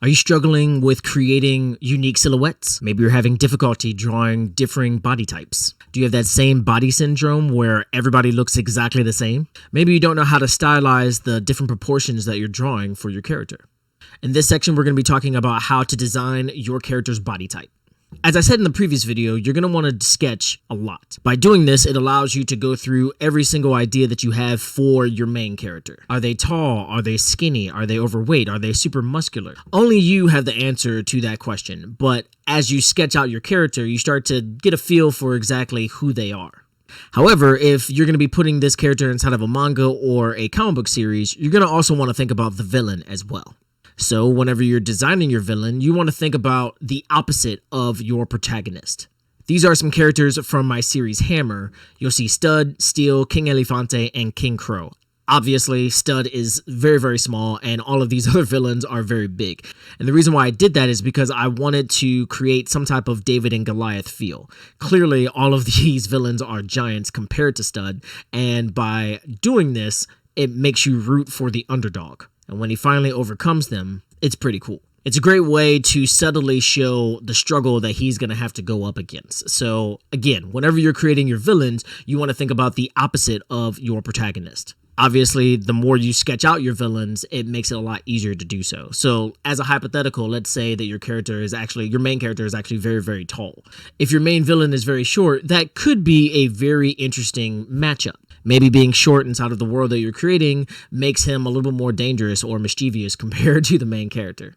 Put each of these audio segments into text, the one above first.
Are you struggling with creating unique silhouettes? Maybe you're having difficulty drawing differing body types. Do you have that same body syndrome where everybody looks exactly the same? Maybe you don't know how to stylize the different proportions that you're drawing for your character. In this section, we're going to be talking about how to design your character's body type. As I said in the previous video, you're going to want to sketch a lot. By doing this, it allows you to go through every single idea that you have for your main character. Are they tall? Are they skinny? Are they overweight? Are they super muscular? Only you have the answer to that question, but as you sketch out your character, you start to get a feel for exactly who they are. However, if you're going to be putting this character inside of a manga or a comic book series, you're going to also want to think about the villain as well. So whenever you're designing your villain, you want to think about the opposite of your protagonist. These are some characters from my series Hammer. You'll see Stud, Steel, King Elefante, and King Crow. Obviously, Stud is very, very small, and all of these other villains are very big. And the reason why I did that is because I wanted to create some type of David and Goliath feel. Clearly, all of these villains are giants compared to Stud, and by doing this, it makes you root for the underdog. And when he finally overcomes them, it's pretty cool. It's a great way to subtly show the struggle that he's going to have to go up against. So again, whenever you're creating your villains, you want to think about the opposite of your protagonist. Obviously, the more you sketch out your villains, it makes it a lot easier to do so. So as a hypothetical, let's say that your main character is actually very, very tall. If your main villain is very short, that could be a very interesting matchup. Maybe being short inside of the world that you're creating makes him a little bit more dangerous or mischievous compared to the main character.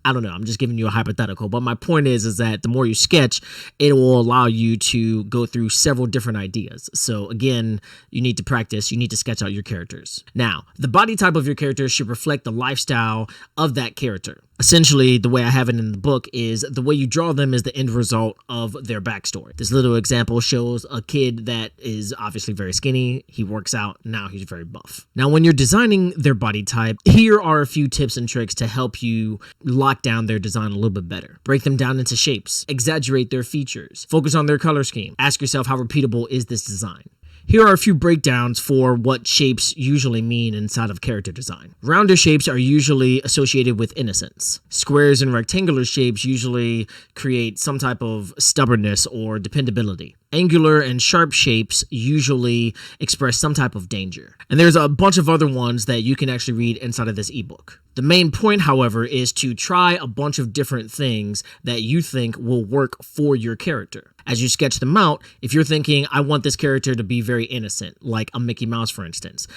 I don't know, I'm just giving you a hypothetical, but my point is that the more you sketch, it will allow you to go through several different ideas. So again, you need to practice, you need to sketch out your characters. Now, the body type of your character should reflect the lifestyle of that character. Essentially, the way I have it in the book is the way you draw them is the end result of their backstory. This little example shows a kid that is obviously very skinny. He works out. Now he's very buff. Now, when you're designing their body type, here are a few tips and tricks to help you lock down their design a little bit better. Break them down into shapes. Exaggerate their features. Focus on their color scheme. Ask yourself, how repeatable is this design? Here are a few breakdowns for what shapes usually mean inside of character design. Rounder shapes are usually associated with innocence. Squares and rectangular shapes usually create some type of stubbornness or dependability. Angular and sharp shapes usually express some type of danger. And there's a bunch of other ones that you can actually read inside of this ebook. The main point, however, is to try a bunch of different things that you think will work for your character. As you sketch them out, if you're thinking, I want this character to be very innocent, like a Mickey Mouse, for instance,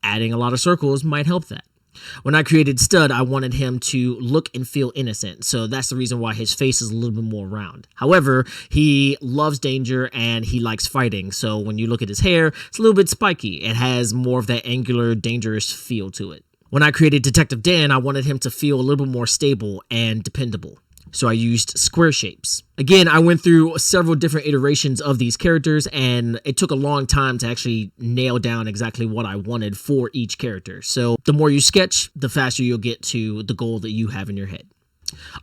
adding a lot of circles might help that. When I created Stud, I wanted him to look and feel innocent, so that's the reason why his face is a little bit more round. However, he loves danger and he likes fighting, so when you look at his hair, it's a little bit spiky. It has more of that angular, dangerous feel to it. When I created Detective Dan, I wanted him to feel a little bit more stable and dependable. So I used square shapes. Again, I went through several different iterations of these characters, and it took a long time to actually nail down exactly what I wanted for each character. So the more you sketch, the faster you'll get to the goal that you have in your head.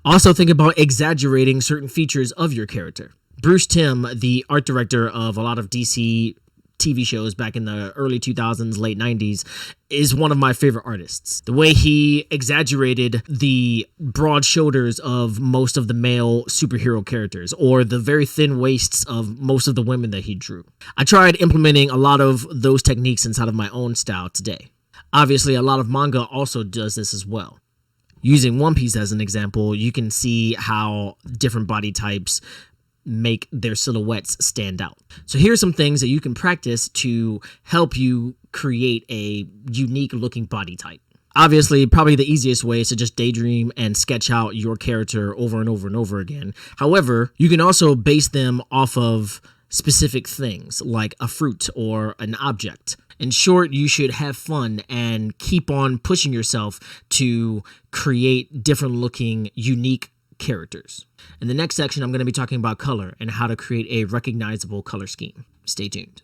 Also think about exaggerating certain features of your character. Bruce Timm, the art director of a lot of DC TV shows back in the early 2000s, late 90s, is one of my favorite artists. The way he exaggerated the broad shoulders of most of the male superhero characters, or the very thin waists of most of the women that he drew. I tried implementing a lot of those techniques inside of my own style today. Obviously, a lot of manga also does this as well. Using One Piece as an example, you can see how different body types make their silhouettes stand out. So here's some things that you can practice to help you create a unique looking body type. Obviously, probably the easiest way is to just daydream and sketch out your character over and over and over again. However, you can also base them off of specific things like a fruit or an object. In short, you should have fun and keep on pushing yourself to create different looking, unique characters. In the next section, I'm going to be talking about color and how to create a recognizable color scheme. Stay tuned.